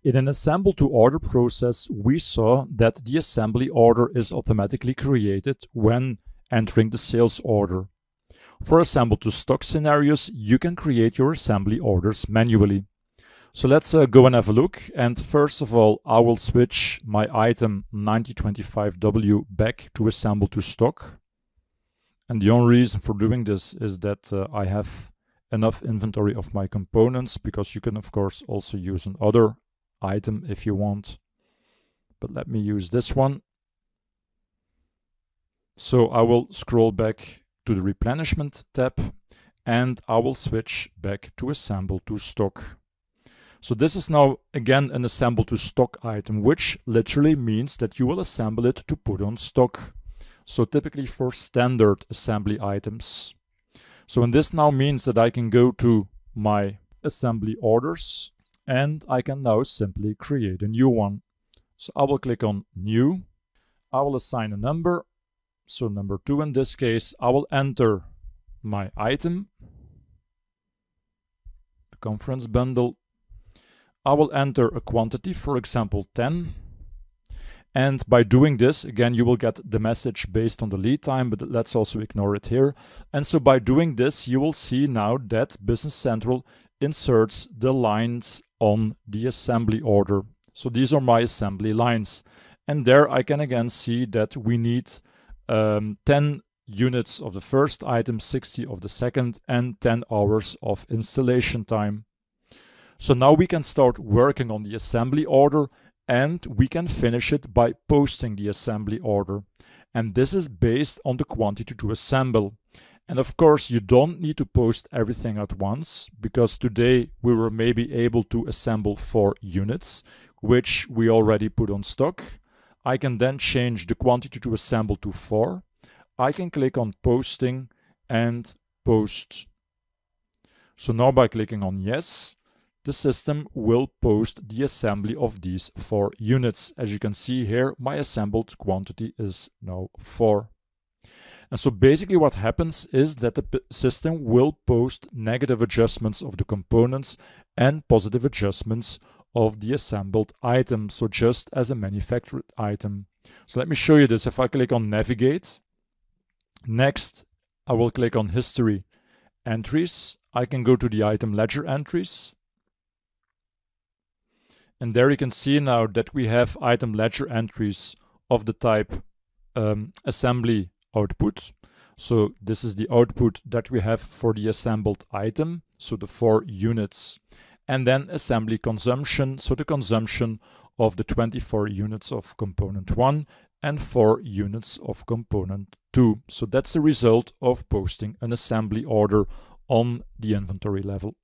In an assemble to order process, we saw that the assembly order is automatically created when entering the sales order. For assemble to stock scenarios, you can create your assembly orders manually. So let's go and have a look. And first of all, I will switch my item 9025W back to assemble to stock. And the only reason for doing this is that I have enough inventory of my components, because you can of course also use another item if you want. But let me use this one. So I will scroll back to the replenishment tab and I will switch back to assemble to stock. So this is now again an assemble to stock item, which literally means that you will assemble it to put on stock. So typically for standard assembly items. So and this now means that I can go to my assembly orders and I can now simply create a new one. So I will click on new. I will assign a number. So number 2 in this case. I will enter my item, the conference bundle. I will enter a quantity, for example 10. And by doing this, again, you will get the message based on the lead time, but let's also ignore it here. And so by doing this, you will see now that Business Central inserts the lines on the assembly order. So these are my assembly lines. And there I can again see that we need 10 units of the first item, 60 of the second, and 10 hours of installation time. So now we can start working on the assembly order, and we can finish it by posting the assembly order. And this is based on the quantity to assemble. And of course, you don't need to post everything at once, because today we were maybe able to assemble 4 units, which we already put on stock. I can then change the quantity to assemble to 4. I can click on posting and post. So now by clicking on yes, the system will post the assembly of these 4 units. As you can see here, my assembled quantity is now 4. And so basically what happens is that the system will post negative adjustments of the components and positive adjustments of the assembled item. So just as a manufactured item. So let me show you this. If I click on navigate, next I will click on history entries. I can go to the item ledger entries. And there you can see now that we have item ledger entries of the type assembly output. So this is the output that we have for the assembled item, so the 4 units. And then assembly consumption, so the consumption of the 24 units of component 1 and 4 units of component 2. So that's the result of posting an assembly order on the inventory level.